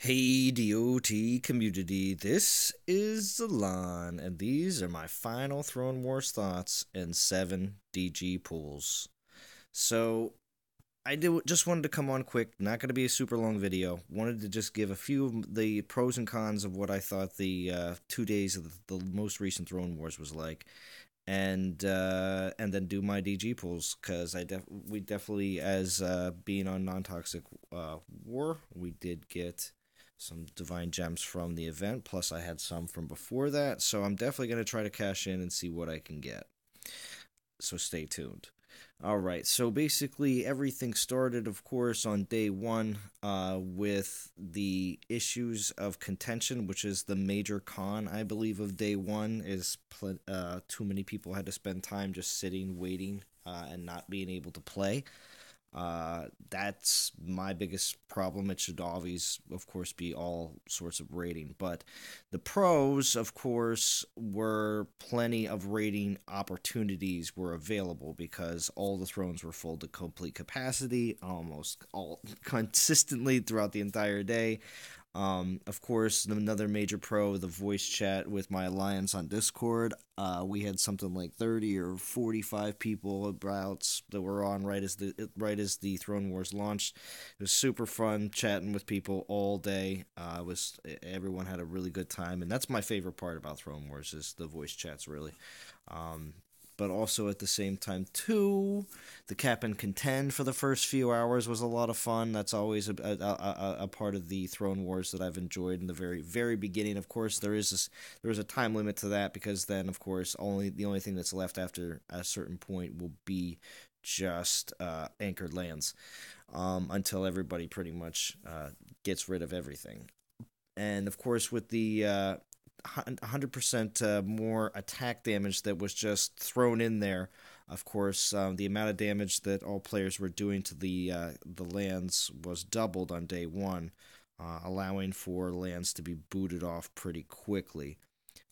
Hey DOT community, this is Zalon, and these are my final Throne Wars thoughts in 7 DG pools. So, just wanted to come on quick, not going to be a super long video. Wanted to just give a few of the pros and cons of what I thought the 2 days of the most recent Throne Wars was like, and then do my DG pools because we definitely as being on non-toxic war, we did get some divine gems from the event, plus I had some from before that, so I'm definitely going to try to cash in and see what I can get. So stay tuned. All right, so basically everything started, of course, on day one with the issues of contention, which is the major con, I believe, of day one. Is too many people had to spend time just sitting, waiting, and not being able to play. That's my biggest problem. It should always, of course, be all sorts of rating. But the pros, of course, were plenty of rating opportunities were available because all the thrones were full to complete capacity, almost all consistently throughout the entire day. Of course, another major pro, the voice chat with my alliance on Discord. We had something like 30 or 45 people abouts that were on right as the Throne Wars launched. It was super fun chatting with people all day. Was everyone had a really good time, and that's my favorite part about Throne Wars is the voice chats really. Um, but also at the same time too, the cap and contend for the first few hours was a lot of fun. That's always a part of the Throne Wars that I've enjoyed in the very beginning. Of course, there is a time limit to that because then, of course, the only thing that's left after a certain point will be just anchored lands until everybody pretty much gets rid of everything. And of course, with the 100% more attack damage that was just thrown in there. Of course, the amount of damage that all players were doing to the lands was doubled on day one, allowing for lands to be booted off pretty quickly.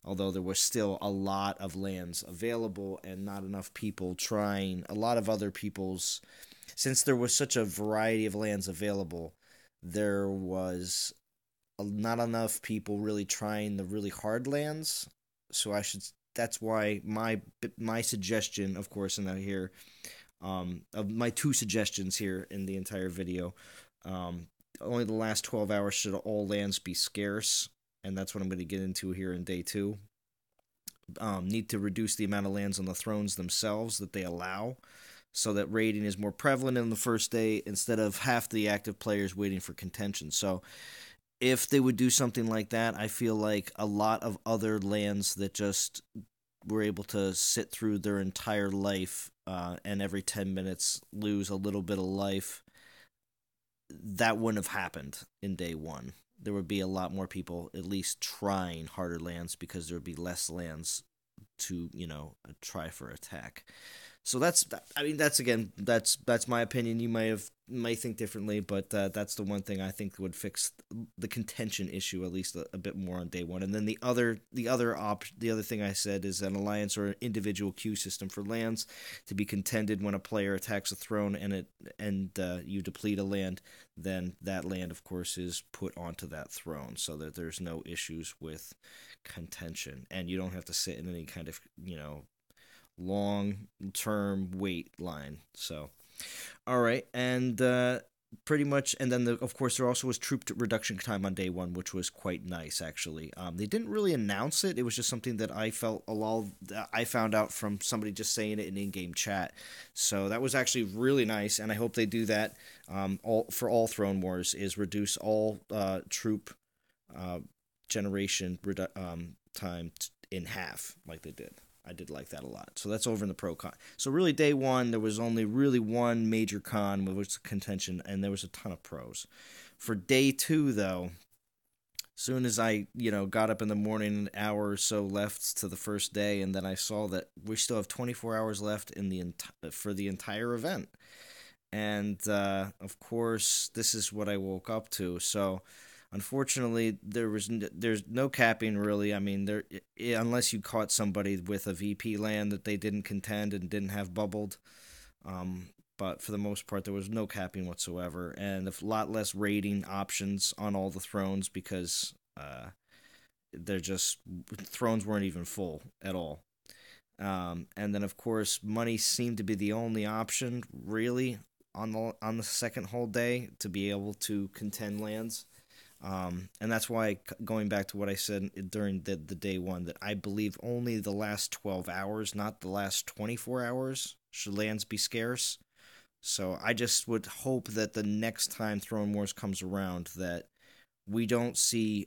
Although there was still a lot of lands available and not enough people trying, a lot of other people's, since there was such a variety of lands available, there was not enough people really trying the really hard lands. So I should. That's why my suggestion, of course, and I hear of my two suggestions here in the entire video. Only the last 12 hours should all lands be scarce, and that's what I'm going to get into here in day two. Need to reduce the amount of lands on the thrones themselves that they allow, so that raiding is more prevalent in the first day instead of half the active players waiting for contention. So if they would do something like that, I feel like a lot of other lands that just were able to sit through their entire life and every 10 minutes lose a little bit of life, that wouldn't have happened in day one. There would be a lot more people at least trying harder lands because there would be less lands to, try for attack. So I mean, that's again, that's my opinion. You may think differently, but that's the one thing I think would fix the contention issue at least a bit more on day one. And then the other thing I said is an alliance or an individual queue system for lands to be contended when a player attacks a throne and you deplete a land, then that land, of course, is put onto that throne so that there's no issues with contention and you don't have to sit in any kind of long term wait line. So, all right, and pretty much, and then of course there also was troop reduction time on day one, which was quite nice actually. They didn't really announce it; it was just something that I found out from somebody just saying it in in-game chat. So that was actually really nice, and I hope they do that. All Throne Wars is reduce all troop uh, generation time in half, like they did. I did like that a lot. So that's over in the pro con. So really, day one, there was only really one major con, which was contention, and there was a ton of pros. For day two, though, soon as I, got up in the morning, an hour or so left to the first day, and then I saw that we still have 24 hours left for the entire event. And of course, this is what I woke up to. So unfortunately, there's no capping really. I mean, unless you caught somebody with a VP land that they didn't contend and didn't have bubbled. Um, but for the most part, there was no capping whatsoever, and a lot less rating options on all the thrones because they're just thrones weren't even full at all. And then of course, money seemed to be the only option really on the second whole day to be able to contend lands. And that's why, going back to what I said during the day one, that I believe only the last 12 hours, not the last 24 hours, should lands be scarce. So I just would hope that the next time Throne Wars comes around, that we don't see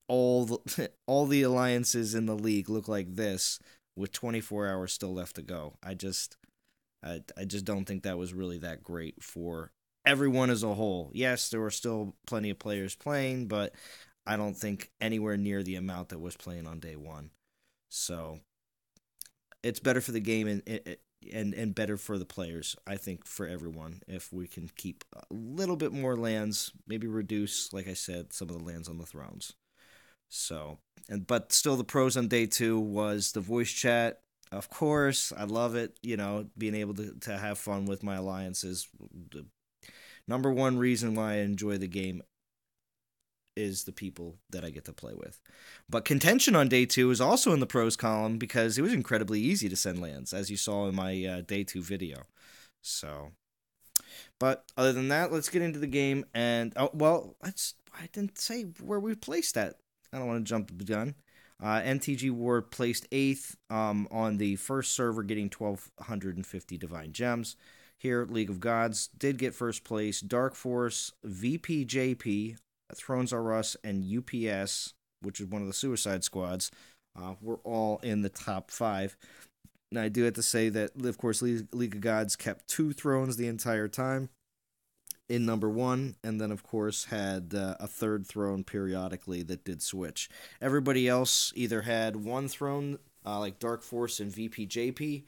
all the all the alliances in the league look like this with 24 hours still left to go. I just don't think that was really that great for everyone as a whole. Yes, there were still plenty of players playing, but I don't think anywhere near the amount that was playing on day one. So it's better for the game and better for the players, I think, for everyone, if we can keep a little bit more lands, maybe reduce, like I said, some of the lands on the thrones. So, but still, the pros on day two was the voice chat. Of course, I love it. Being able to have fun with my alliances. The number one reason why I enjoy the game is the people that I get to play with. But contention on day two is also in the pros column because it was incredibly easy to send lands, as you saw in my day two video. So, but other than that, let's get into the game. And I didn't say where we placed that. I don't want to jump the gun. NTG War placed 8th on the first server, getting 1,250 Divine Gems. Here, League of Gods did get first place. Dark Force, VPJP, Thrones R Us, and UPS, which is one of the Suicide Squads, were all in the top 5. Now, I do have to say that, of course, League of Gods kept 2 thrones the entire time in number 1, and then, of course, had a 3rd throne periodically that did switch. Everybody else either had 1 throne, like Dark Force and VPJP,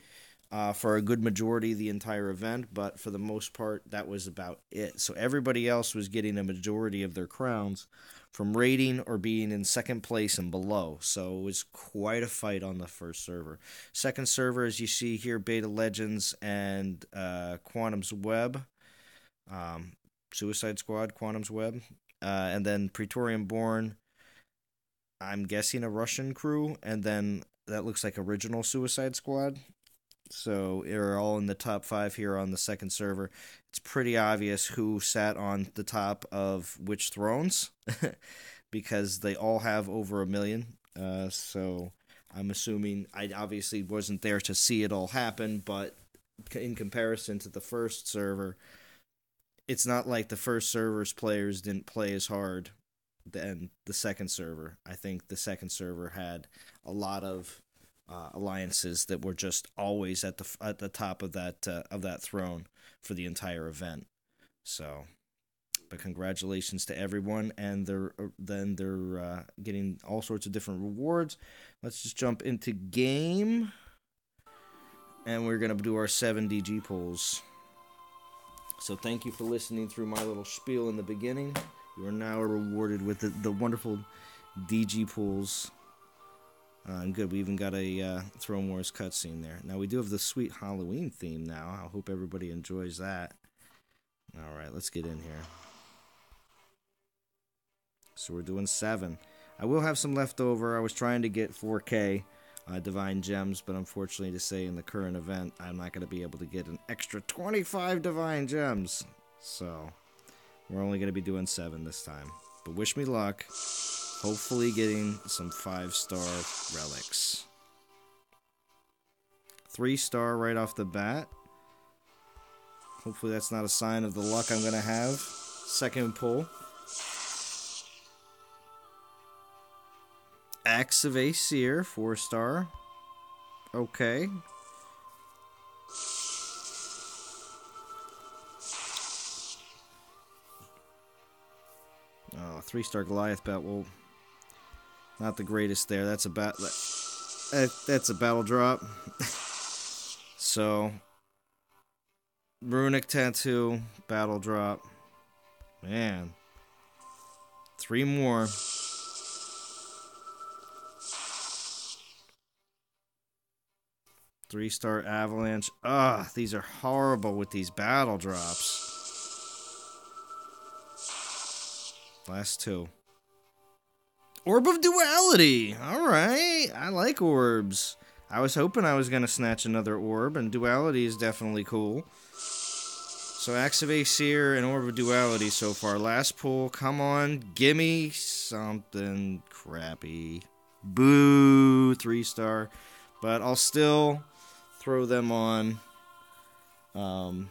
for a good majority of the entire event, but for the most part, that was about it. So everybody else was getting a majority of their crowns from rating or being in second place and below. So it was quite a fight on the first server. Second server, as you see here, Beta Legends and Quantum's Web. Suicide Squad, Quantum's Web, and then Praetorian Born, I'm guessing a Russian crew, and then that looks like original Suicide Squad. So they're all in the top 5 here on the second server. It's pretty obvious who sat on the top of which thrones, because they all have over 1 million. So I'm assuming, I obviously wasn't there to see it all happen, but in comparison to the first server, it's not like the first server's players didn't play as hard than the second server. I think the second server had a lot of alliances that were just always at the top of that throne for the entire event. So, but congratulations to everyone, and they're getting all sorts of different rewards. Let's just jump into game, and we're gonna do our 7 DG pulls. So thank you for listening through my little spiel in the beginning. You are now rewarded with the wonderful DG pools. And good, we even got a Throne Wars cutscene there. Now we do have the sweet Halloween theme now. I hope everybody enjoys that. Alright, let's get in here. So we're doing 7. I will have some left over. I was trying to get 4K Divine Gems, but unfortunately to say in the current event, I'm not going to be able to get an extra 25 Divine Gems. So, we're only going to be doing 7 this time. But wish me luck. Hopefully getting some 5-star relics. 3-star right off the bat. Hopefully that's not a sign of the luck I'm going to have. Second pull. Axe of Aesir, 4-star. Okay. Oh, 3-star Goliath bat. Well, not the greatest there. That's a battle drop. So, Runic Tattoo, battle drop. Man. 3 more. 3-star avalanche. Ugh, these are horrible with these battle drops. Last 2. Orb of Duality. Alright, I like orbs. I was hoping I was going to snatch another orb, and Duality is definitely cool. So Activate Seer and Orb of Duality so far. Last pull, come on, gimme something crappy. Boo, 3-star. But I'll still throw them on some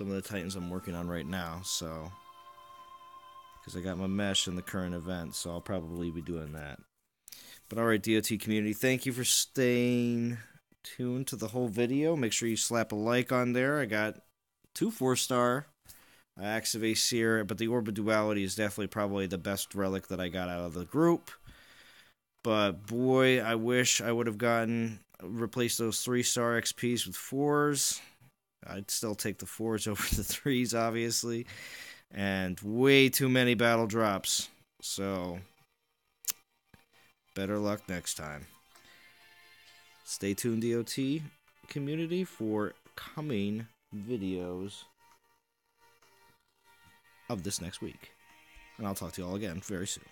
of the Titans I'm working on right now, so... because I got my mesh in the current event, so I'll probably be doing that. But alright, DOT community, thank you for staying tuned to the whole video. Make sure you slap a like on there. I got 2 4-star Activate Seer, but the Orb of Duality is definitely probably the best relic that I got out of the group. But boy, I wish I would have replaced those 3-star XPs with 4s. I'd still take the 4s over the 3s, obviously. And way too many battle drops. So, better luck next time. Stay tuned, DOT community, for coming videos of this next week. And I'll talk to you all again very soon.